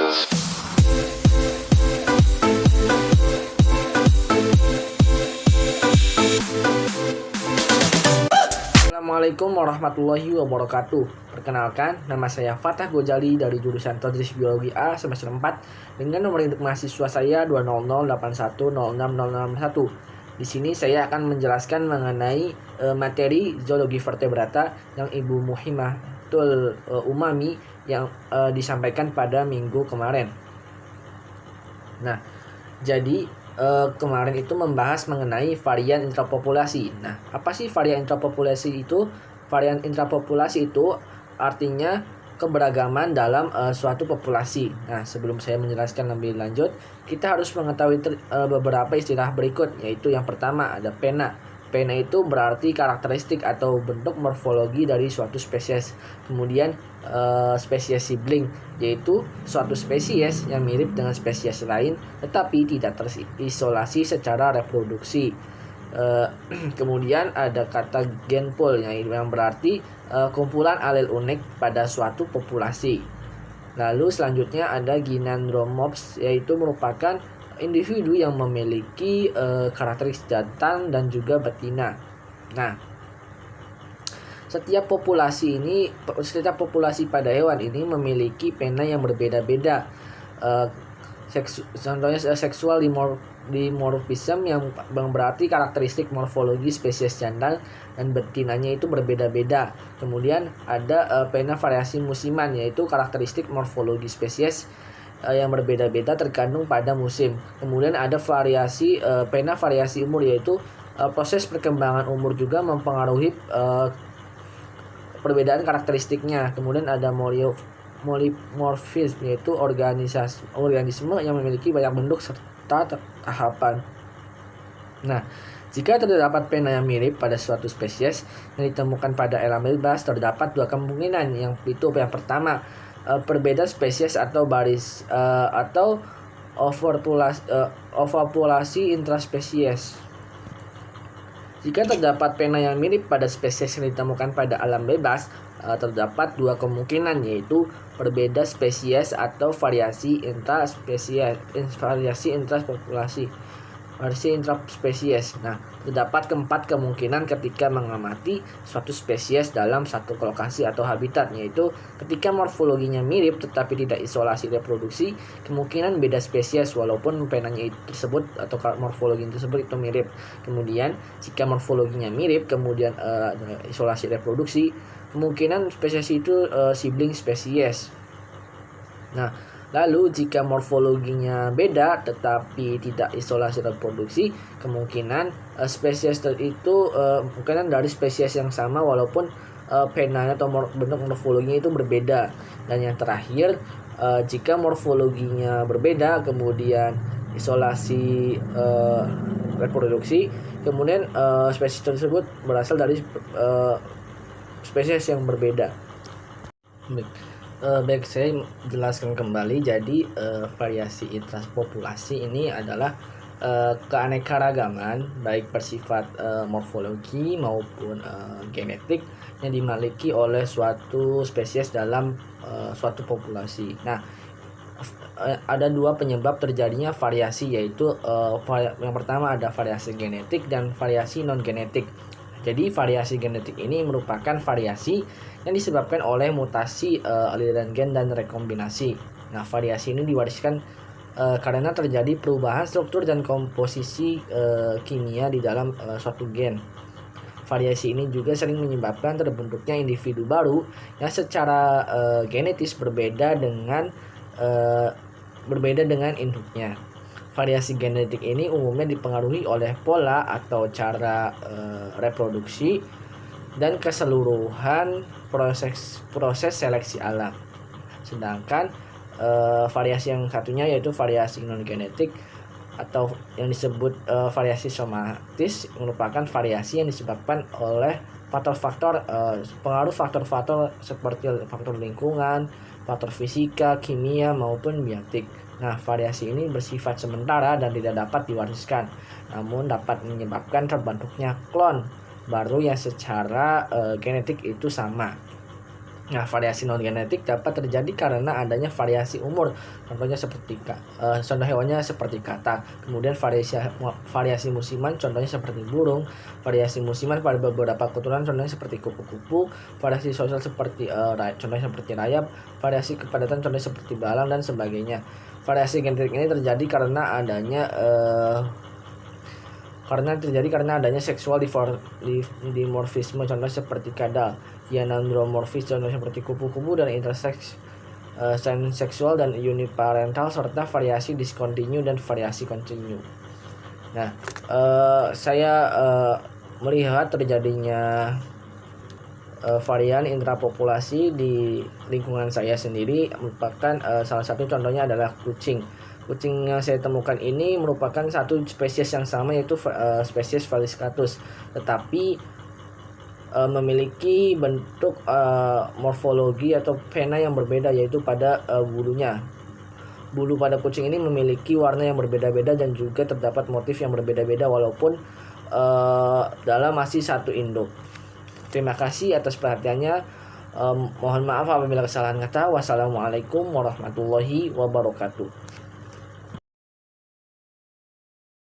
Assalamualaikum warahmatullahi wabarakatuh. Perkenalkan, nama saya Fatah Gojali dari jurusan Tadris Biologi A semester 4 dengan nomor induk mahasiswa saya 20081060061. Di sini saya akan menjelaskan mengenai materi zoologi vertebrata yang Ibu Muhimatul Umami yang disampaikan pada minggu kemarin. Nah, jadi kemarin itu membahas mengenai varian intrapopulasi. Nah, apa sih varian intrapopulasi itu? Varian intrapopulasi itu artinya keberagaman dalam suatu populasi. Nah, sebelum saya menjelaskan lebih lanjut, kita harus mengetahui beberapa istilah berikut, yaitu yang pertama ada pena. Pena itu berarti karakteristik atau bentuk morfologi dari suatu spesies. Kemudian spesies sibling, yaitu suatu spesies yang mirip dengan spesies lain tetapi tidak terisolasi secara reproduksi. Kemudian ada kata genpool yang berarti kumpulan alel unik pada suatu populasi. Lalu selanjutnya ada gynandromops, yaitu merupakan individu yang memiliki karakteristik jantan dan juga betina. Nah, setiap populasi pada hewan ini memiliki pena yang berbeda-beda. Contohnya seksual dimorfisme yang berarti karakteristik morfologi spesies jantan dan betinanya itu berbeda-beda. Kemudian ada pena variasi musiman, yaitu karakteristik morfologi spesies yang berbeda-beda tergantung pada musim. Kemudian ada pena variasi umur, yaitu proses perkembangan umur juga mempengaruhi perbedaan karakteristiknya. Kemudian ada polymorphisme, yaitu organisme yang memiliki banyak bentuk serta tahapan. Nah, jika terdapat pena yang mirip pada suatu spesies yang ditemukan pada alam bebas, terdapat dua kemungkinan. Yang pertama, berbeda spesies atau overpopulasi intraspesies. Jika terdapat pena yang mirip pada spesies yang ditemukan pada alam bebas, terdapat dua kemungkinan, yaitu berbeda spesies atau variasi intraspesies. Nah, terdapat keempat kemungkinan ketika mengamati suatu spesies dalam satu lokasi atau habitat, yaitu ketika morfologinya mirip tetapi tidak isolasi reproduksi, kemungkinan beda spesies walaupun penanya tersebut atau morfologi tersebut itu mirip. Kemudian jika morfologinya mirip kemudian isolasi reproduksi, kemungkinan spesies itu sibling spesies. Nah, lalu jika morfologinya beda tetapi tidak isolasi reproduksi, kemungkinan spesies itu kemungkinan dari spesies yang sama walaupun penanya atau bentuk morfologinya itu berbeda. Dan yang terakhir, jika morfologinya berbeda kemudian isolasi reproduksi, kemudian spesies tersebut berasal dari spesies yang berbeda. Baik, saya jelaskan kembali. Jadi variasi intraspopulasi ini adalah keanekaragaman baik bersifat morfologi maupun genetik yang dimiliki oleh suatu spesies dalam suatu populasi. Nah, ada dua penyebab terjadinya variasi, yaitu yang pertama ada variasi genetik dan variasi non genetik. Jadi variasi genetik ini merupakan variasi yang disebabkan oleh mutasi aliran gen dan rekombinasi. Nah, variasi ini diwariskan karena terjadi perubahan struktur dan komposisi kimia di dalam suatu gen. Variasi ini juga sering menyebabkan terbentuknya individu baru yang secara genetis berbeda dengan induknya. Variasi genetik ini umumnya dipengaruhi oleh pola atau cara reproduksi dan keseluruhan proses seleksi alam. Sedangkan variasi yang satunya yaitu variasi non genetik atau yang disebut variasi somatis merupakan variasi yang disebabkan oleh pengaruh faktor-faktor seperti faktor lingkungan, faktor fisika, kimia maupun biotik. Nah, variasi ini bersifat sementara dan tidak dapat diwariskan, namun dapat menyebabkan terbentuknya klon baru yang secara genetik itu sama. Nah, variasi non genetik dapat terjadi karena adanya variasi umur. Contohnya seperti contoh hewannya seperti katak. Kemudian variasi musiman, contohnya seperti burung. Variasi musiman pada beberapa keturunan, contohnya seperti kupu-kupu. Variasi sosial seperti contohnya seperti rayap. Variasi kepadatan, contohnya seperti belalang dan sebagainya. Variasi genetik ini terjadi karena adanya seksual dimorfisme, contohnya seperti kadal, andromorfis, contohnya seperti kupu-kupu, dan interseks seksual dan uniparental, serta variasi diskontinu dan variasi kontinu. Nah, saya melihat terjadinya varian intrapopulasi di lingkungan saya sendiri merupakan salah satu contohnya adalah kucing. Kucing yang saya temukan ini merupakan satu spesies yang sama, yaitu spesies Felis catus, tetapi memiliki bentuk morfologi atau vena yang berbeda, yaitu pada bulunya. Bulu pada kucing ini memiliki warna yang berbeda-beda dan juga terdapat motif yang berbeda-beda walaupun dalam masih satu induk. Terima kasih atas perhatiannya. Mohon maaf apabila kesalahan kata. Wassalamualaikum warahmatullahi wabarakatuh.